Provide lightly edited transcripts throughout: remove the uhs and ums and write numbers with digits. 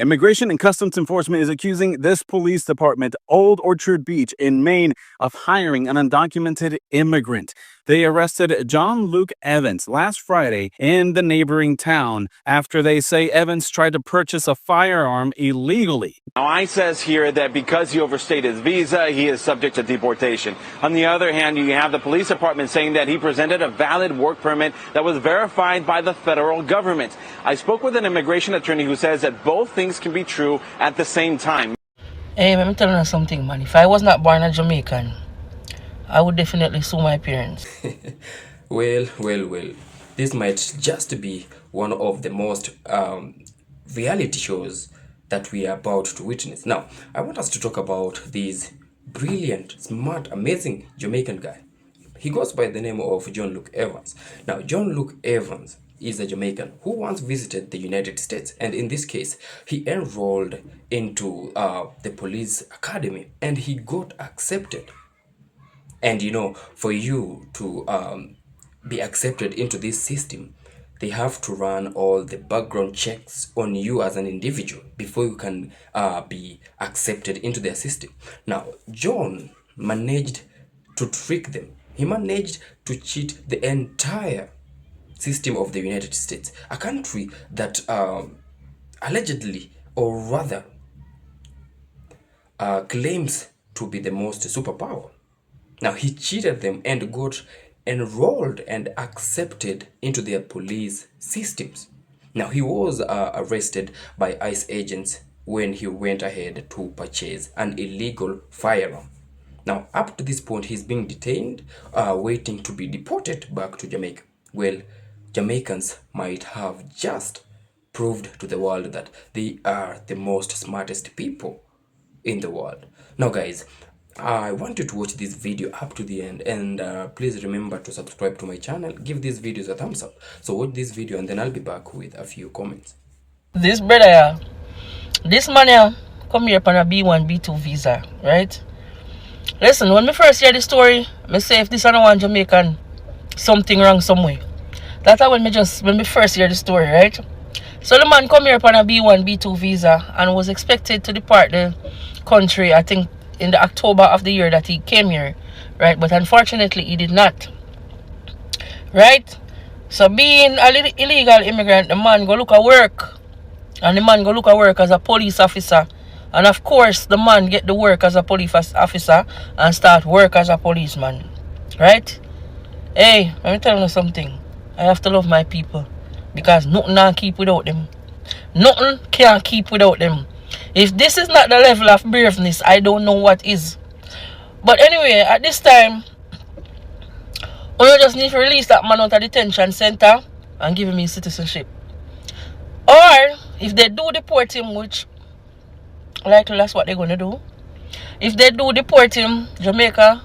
Immigration and Customs Enforcement is accusing this police department, Old Orchard Beach in Maine, of hiring an undocumented immigrant. They arrested John Luke Evans last Friday in the neighboring town after they say Evans tried to purchase a firearm illegally. Now, ICE says here that because he overstayed his visa, he is subject to deportation. On the other hand, you have the police department saying that he presented a valid work permit that was verified by the federal government. I spoke with an immigration attorney who says that both things can be true at the same time. Hey, let me tell you something, man. If I was not born a Jamaican, I would definitely sue my parents. Well. This might just be one of the most reality shows that we are about to witness. Now, I want us to talk about this brilliant, smart, amazing Jamaican guy. He goes by the name of John Luke Evans. Now, John Luke Evans is a Jamaican who once visited the United States, and in this case, he enrolled into the police academy and he got accepted. And you know, for you to be accepted into this system, they have to run all the background checks on you as an individual before you can be accepted into their system. Now, John managed to trick them. He managed to cheat the entire system of the United States, a country that allegedly, or rather, claims to be the most superpower. Now, he cheated them and got enrolled and accepted into their police systems. Now, he was arrested by ICE agents when he went ahead to purchase an illegal firearm. Now, up to this point, he's being detained, waiting to be deported back to Jamaica. Well, Jamaicans might have just proved to the world that they are the most smartest people in the world. Now, guys, I want you to watch this video up to the end, and please remember to subscribe to my channel. Give these videos a thumbs up. So watch this video and then I'll be back with a few comments. This brother, this man come here on a B1, B2 visa, right? Listen, when me first hear the story, me say if this is not one Jamaican, something wrong somewhere. That's when me first hear the story, right? So the man come here on a B1, B2 visa and was expected to depart the country, I think, in the October of the year that he came here, right? But unfortunately, he did not, right? So being a little illegal immigrant, the man go look at work, and the man go look at work as a police officer, and of course, the man get the work as a police officer and start work as a policeman, right? Hey, let me tell you something. I have to love my people because nothing can keep without them. Nothing can keep without them. If this is not the level of braveness, I don't know what is. But anyway, at this time, you just need to release that man out of detention center and give him his citizenship. Or, if they do deport him, which likely that's what they're going to do. If they do deport him, Jamaican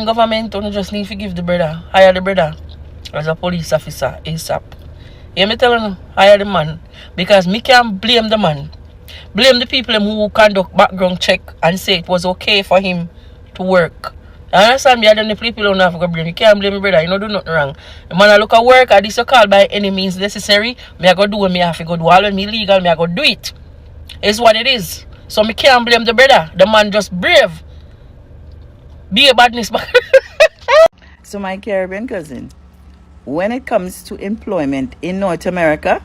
government only just need to give the brother, hire the brother as a police officer ASAP. You hear me telling you? Hire the man. Because me can't blame the man. Blame the people who conduct background check and say it was okay for him to work. I understand me, I don't know people who don't have a brain. You can't blame me, brother. You don't do nothing wrong. The man I look at work, and this you call by any means necessary. Me I go do what me have to go do. All when me legal, me I go do it. It's what it is. So me can't blame the brother. The man just brave. Be a badness. So my Caribbean cousin, when it comes to employment in North America,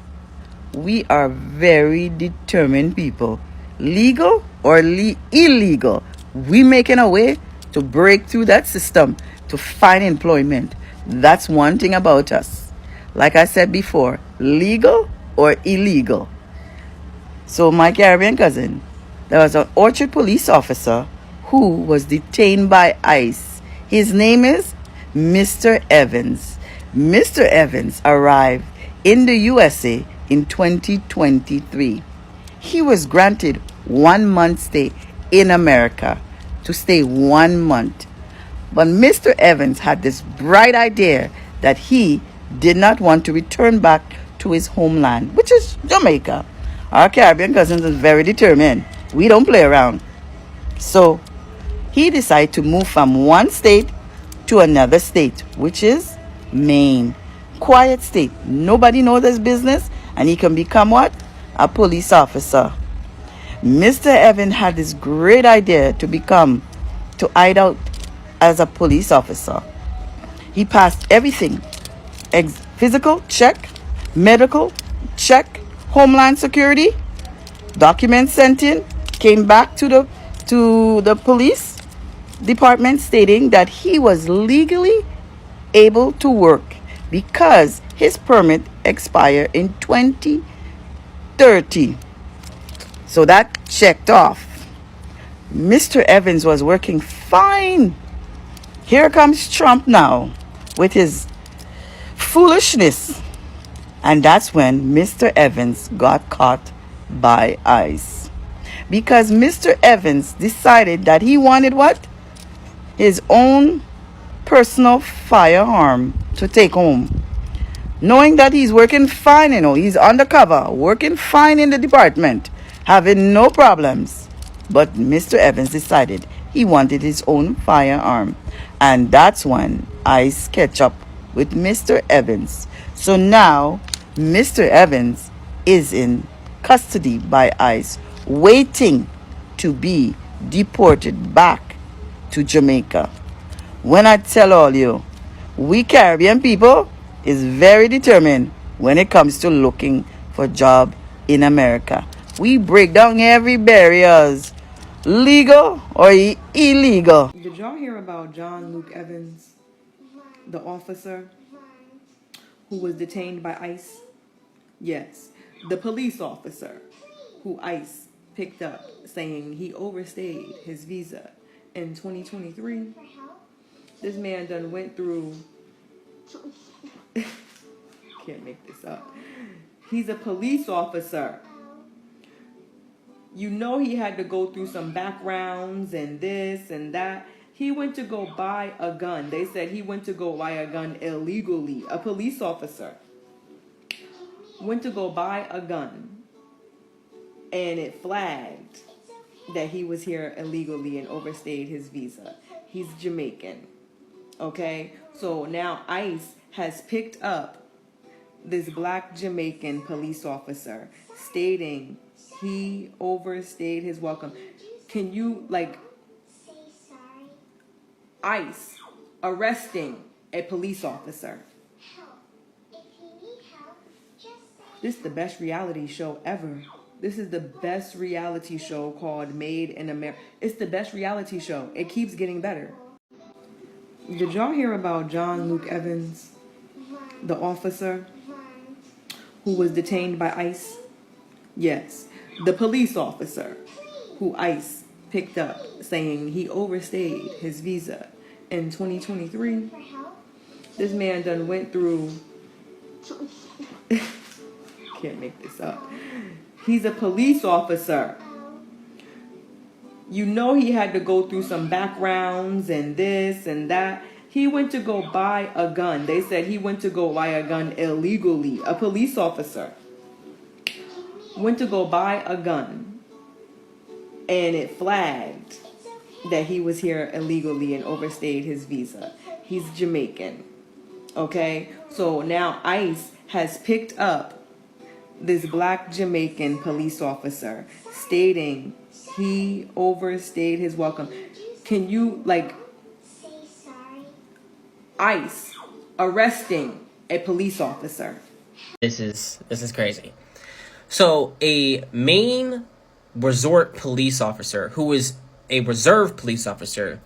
we are very determined people. Legal or illegal, we making a way to break through that system to find employment. That's one thing about us. Like I said before, legal or illegal. So my Caribbean cousin, there was an Orchard police officer who was detained by ICE. His name is Mr. Evans. Mr. Evans arrived in the U.S.A. in 2023. He was granted 1 month stay in America to stay 1 month. But Mr. Evans had this bright idea that he did not want to return back to his homeland, which is Jamaica. Our Caribbean cousins are very determined. We don't play around. So he decided to move from one state to another state, which is Maine. Quiet state. Nobody knows his business, and he can become what? a police officer. Mr. Evans had this great idea to hide out as a police officer. He passed everything: physical check, medical check, homeland security, documents sent in, came back to the police department stating that he was legally able to work because his permit expired in 2030. So that checked off. Mr. Evans was working fine. Here comes Trump now with his foolishness. And that's when Mr. Evans got caught by ICE. Because Mr. Evans decided that he wanted what? His own personal firearm to take home. Knowing that he's working fine, he's undercover, working fine in the department, having no problems. But Mr. Evans decided he wanted his own firearm. And that's when ICE catch up with Mr. Evans. So now Mr. Evans is in custody by ICE, waiting to be deported back to Jamaica. When I tell all you, we Caribbean people is very determined when it comes to looking for job in America. We break down every barriers, legal or illegal. Did y'all hear about John Luke Evans, the officer who was detained by ICE? Yes, the police officer who ICE picked up saying he overstayed his visa in 2023. This man done went through... Can't make this up. He's a police officer. You know he had to go through some backgrounds and this and that. He went to go buy a gun. They said he went to go buy a gun illegally. A police officer went to go buy a gun, and it flagged that he was here illegally and overstayed his visa. He's Jamaican. Okay? So now ICE has picked up this black Jamaican police officer stating he overstayed his welcome. Can you, ICE arresting a police officer? This is the best reality show ever. This is the best reality show called Made in America. It's the best reality show. It keeps getting better. Did y'all hear about John Luke Evans, the officer who was detained by ICE? Yes, the police officer who ICE picked up saying he overstayed his visa in 2023. This man done went through... Can't make this up. He's a police officer. You know he had to go through some backgrounds and this and that. He went to go buy a gun. They said he went to go buy a gun illegally. A police officer went to go buy a gun, and it flagged that he was here illegally and overstayed his visa. He's Jamaican. Okay? So now ICE has picked up this black Jamaican police officer stating he overstayed his welcome. Can you, ICE arresting a police officer? This is crazy. So a Maine resort police officer who was a reserve police officer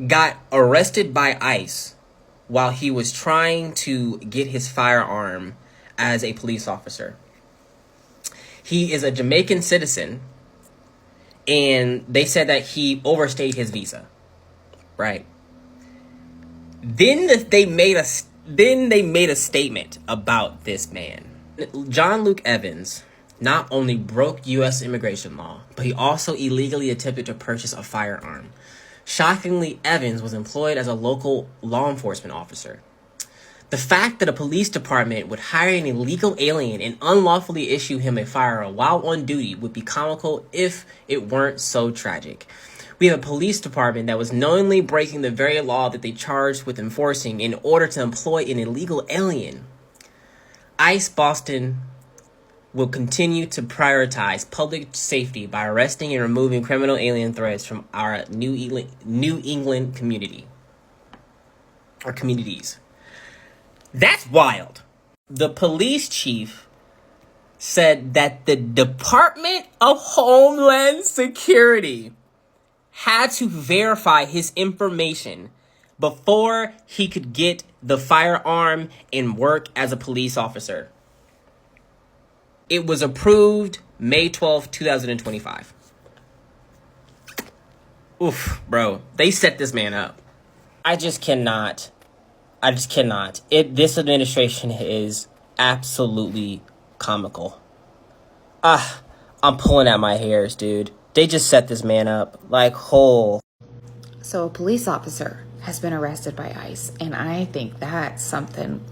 got arrested by ICE while he was trying to get his firearm as a police officer. He is a Jamaican citizen, and they said that he overstayed his visa, right? Then they made a statement about this man. John Luke Evans not only broke U.S. immigration law, but he also illegally attempted to purchase a firearm. Shockingly, Evans was employed as a local law enforcement officer. The fact that a police department would hire an illegal alien and unlawfully issue him a firearm while on duty would be comical if it weren't so tragic. We have a police department that was knowingly breaking the very law that they charged with enforcing in order to employ an illegal alien. ICE Boston will continue to prioritize public safety by arresting and removing criminal alien threats from our New England community or communities. That's wild. The police chief said that the Department of Homeland Security had to verify his information before he could get the firearm and work as a police officer. It was approved May 12th, 2025. Oof, bro. They set this man up. I just cannot. This administration is absolutely comical. I'm pulling at my hairs, dude. They just set this man up like whole. So a police officer has been arrested by ICE, and I think that's something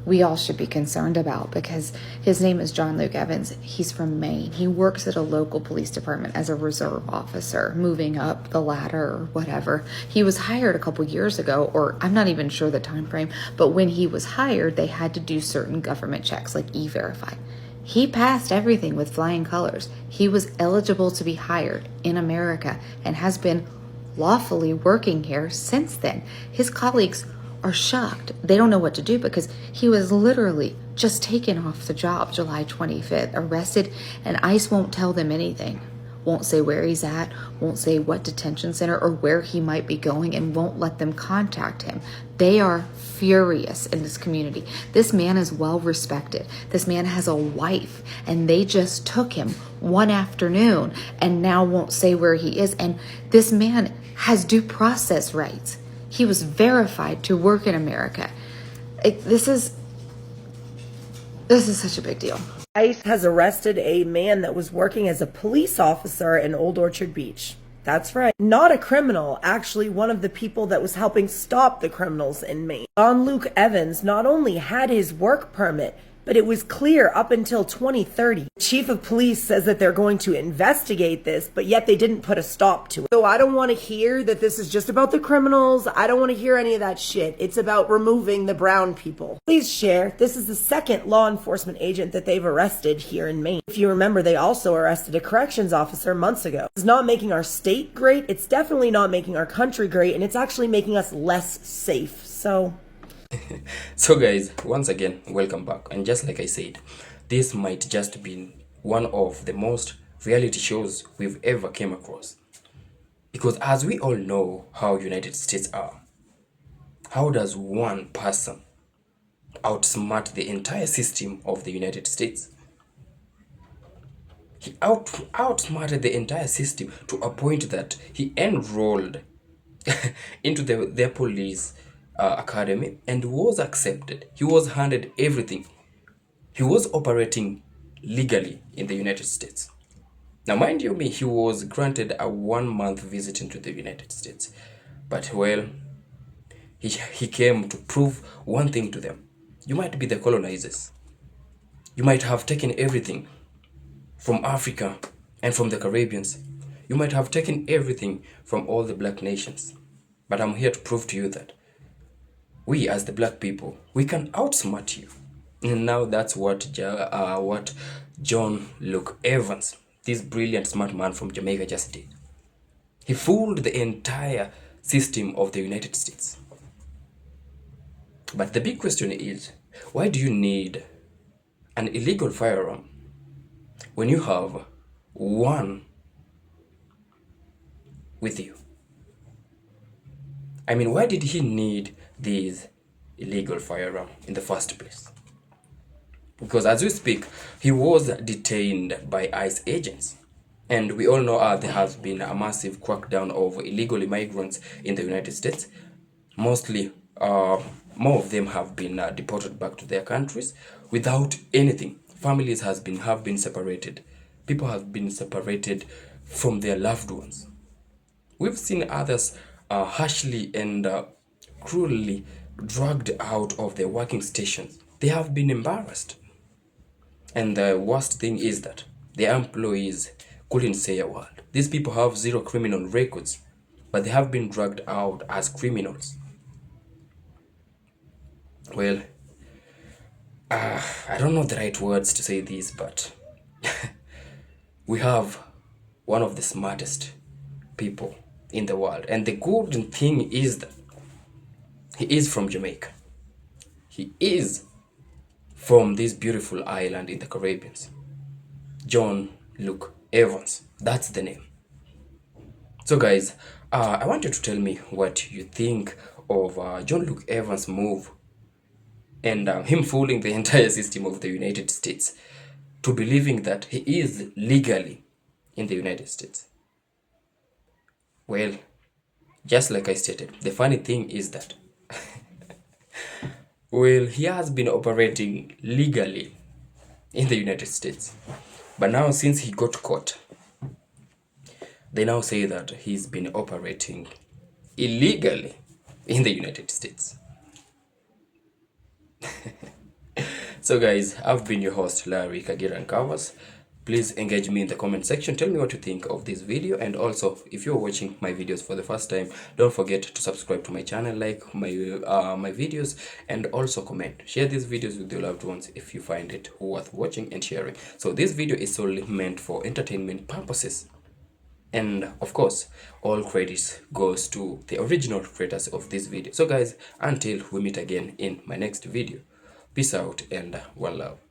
we all should be concerned about, because his name is John Luke Evans. He's from Maine. He works at a local police department as a reserve officer, moving up the ladder or whatever. He was hired a couple years ago, or I'm not even sure the time frame, but when he was hired, they had to do certain government checks like E-Verify. He passed everything with flying colors. He was eligible to be hired in America and has been lawfully working here since then. His colleagues are shocked. They don't know what to do because he was literally just taken off the job July 25th, arrested, and ICE won't tell them anything. Won't say where he's at, won't say what detention center or where he might be going, and won't let them contact him. They are furious in this community. This man is well respected. This man has a wife, and they just took him one afternoon and now won't say where he is. And this man has due process rights. He was verified to work in America. This is such a big deal. ICE has arrested a man that was working as a police officer in Old Orchard Beach. That's right. Not a criminal, actually one of the people that was helping stop the criminals in Maine. John Luke Evans not only had his work permit, but it was clear up until 2030. The chief of police says that they're going to investigate this, but yet they didn't put a stop to it. So I don't want to hear that this is just about the criminals. I don't want to hear any of that shit. It's about removing the brown people. Please share. This is the second law enforcement agent that they've arrested here in Maine. If you remember, they also arrested a corrections officer months ago. It's not making our state great. It's definitely not making our country great, and it's actually making us less safe. So guys, once again, welcome back. And just like I said, this might just be one of the most reality shows we've ever came across. Because as we all know how United States are, how does one person outsmart the entire system of the United States? He outsmarted the entire system to a point that he enrolled into their police academy and was accepted. He was handed everything. He was operating legally in the United States. Now, mind you me, he was granted a 1-month visit into the United States. But, well, he came to prove one thing to them. You might be the colonizers. You might have taken everything from Africa and from the Caribbeans. You might have taken everything from all the black nations. But I'm here to prove to you that we, as the black people, we can outsmart you. And now that's what John Luke Evans, this brilliant smart man from Jamaica, just did. He fooled the entire system of the United States. But the big question is, why do you need an illegal firearm when you have one with you? I mean, why did he need these illegal firearm in the first place? Because as we speak, he was detained by ICE agents. And we all know there has been a massive crackdown of illegal immigrants in the United States. Mostly, more of them have been deported back to their countries without anything. Families have been separated. People have been separated from their loved ones. We've seen others harshly and cruelly dragged out of their working stations. They have been embarrassed. And the worst thing is that their employees couldn't say a word. These people have zero criminal records, but they have been dragged out as criminals. Well, I don't know the right words to say this, but we have one of the smartest people in the world. And the good thing is that he is from Jamaica. He is from this beautiful island in the Caribbean. John Luke Evans. That's the name. So guys, I want you to tell me what you think of John Luke Evans' move and him fooling the entire system of the United States to believing that he is legally in the United States. Well, just like I stated, the funny thing is that well, he has been operating legally in the United States. But now since he got caught, they now say that he's been operating illegally in the United States. So guys, I've been your host, Hilary, Kagira and Covers. Please engage me in the comment section. Tell me what you think of this video, and also if you're watching my videos for the first time, don't forget to subscribe to my channel, like my my videos, and also comment. Share these videos with your loved ones if you find it worth watching and sharing. So this video is solely meant for entertainment purposes. And of course, all credits goes to the original creators of this video. So guys, until we meet again in my next video, peace out and one love.